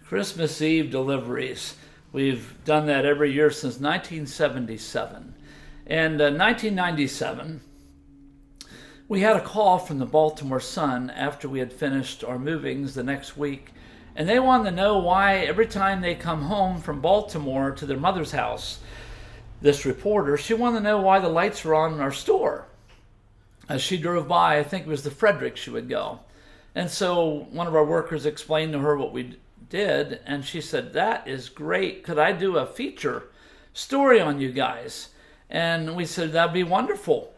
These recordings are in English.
Christmas Eve deliveries. We've done that every year since 1977. And 1997, we had a call from the Baltimore Sun after we had finished our movings the next week. And they wanted to know why every time they come home from Baltimore to their mother's house, this reporter, she wanted to know why the lights were on in our store. As she drove by, I think it was the Frederick she would go. And so one of our workers explained to her what we did, and she said, "That is great. Could I do a feature story on you guys?" And we said, "That'd be wonderful."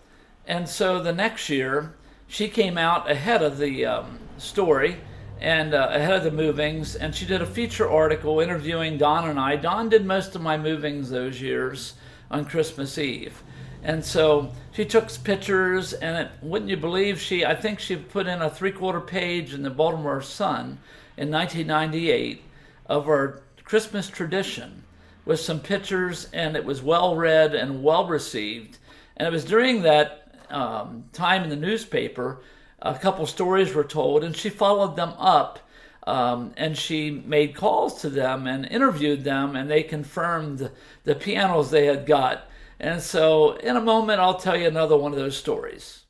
And so the next year, she came out ahead of the story and ahead of the movings, and she did a feature article interviewing Don and I. Don did most of my movings those years on Christmas Eve. And so she took pictures, and wouldn't you believe, I think she put in a 3/4 page in the Baltimore Sun in 1998 of our Christmas tradition with some pictures, and it was well read and well received. And it was during that time in the newspaper, a couple stories were told, and she followed them up, and she made calls to them and interviewed them, and they confirmed the pianos they had got. And so in a moment, I'll tell you another one of those stories.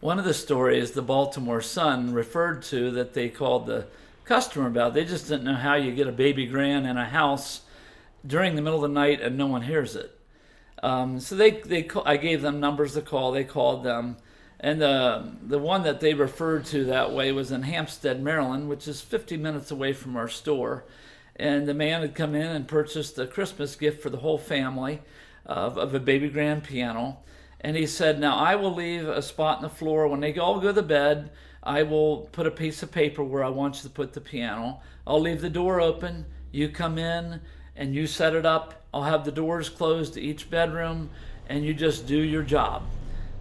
One of the stories the Baltimore Sun referred to that they called the customer about, they just didn't know how you get a baby grand in a house during the middle of the night and no one hears it. So I gave them numbers to call. They called them. And the one that they referred to that way was in Hampstead, Maryland, which is 50 minutes away from our store. And the man had come in and purchased a Christmas gift for the whole family of a baby grand piano. And he said, "Now I will leave a spot on the floor. When they all go to bed, I will put a piece of paper where I want you to put the piano. I'll leave the door open. You come in and you set it up. I'll have the doors closed to each bedroom, and you just do your job."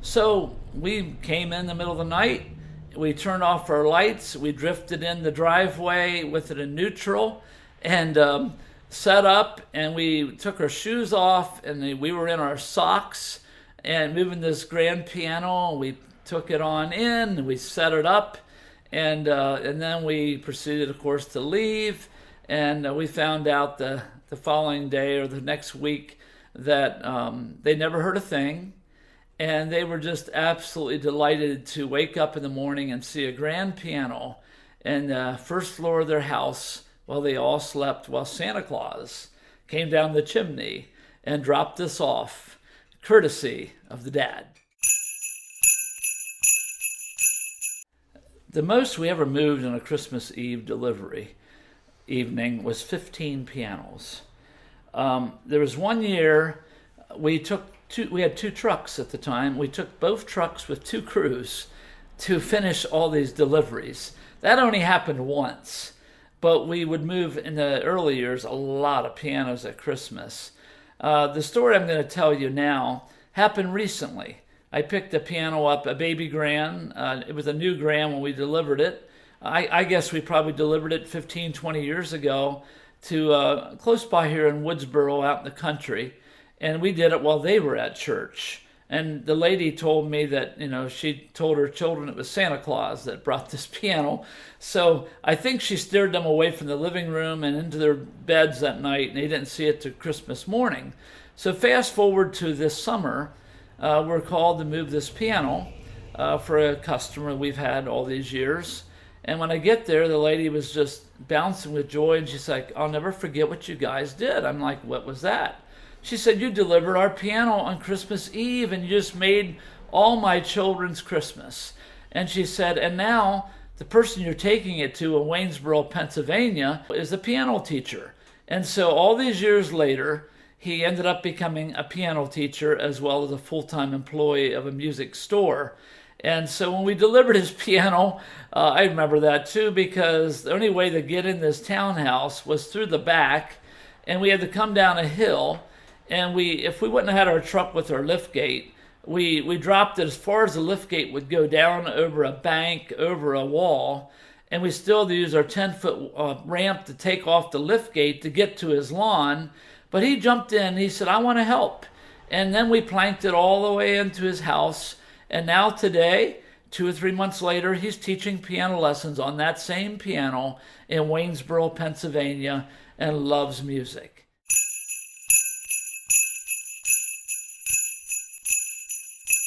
So we came in the middle of the night. We turned off our lights. We drifted in the driveway with it in neutral and set up, and we took our shoes off, and we were in our socks and moving this grand piano. We took it on in, and we set it up, and then we proceeded, of course, to leave. And we found out the following day or the next week that they never heard a thing, and they were just absolutely delighted to wake up in the morning and see a grand piano in the first floor of their house while they all slept, while Santa Claus came down the chimney and dropped this off, courtesy of the dad. The most we ever moved on a Christmas Eve delivery evening was 15 pianos. There was one year we had two trucks at the time. We took both trucks with two crews to finish all these deliveries. That only happened once, but we would move in the early years a lot of pianos at Christmas. The story I'm going to tell you now happened recently. I picked a piano up, a baby grand. It was a new grand when we delivered it. I guess we probably delivered it 15, 20 years ago to close by here in Woodsboro out in the country. And we did it while they were at church. And the lady told me that, she told her children it was Santa Claus that brought this piano. So I think she steered them away from the living room and into their beds that night, and they didn't see it till Christmas morning. So fast forward to this summer, we're called to move this piano for a customer we've had all these years. And when I get there, the lady was just bouncing with joy, and she's like, "I'll never forget what you guys did." I'm like, "What was that?" She said, "You delivered our piano on Christmas Eve, and you just made all my children's Christmas." And she said, "And now the person you're taking it to in Waynesboro, Pennsylvania, is a piano teacher." And so all these years later, he ended up becoming a piano teacher as well as a full-time employee of a music store. And so when we delivered his piano, I remember that too, because the only way to get in this townhouse was through the back, and we had to come down a hill. And if we wouldn't have had our truck with our lift gate, we dropped it as far as the lift gate would go down over a bank, over a wall, and we still had to use our 10-foot ramp to take off the lift gate to get to his lawn. But he jumped in. He said, "I want to help." And then we planked it all the way into his house. And now today, 2 or 3 months later, he's teaching piano lessons on that same piano in Waynesboro, Pennsylvania, and loves music.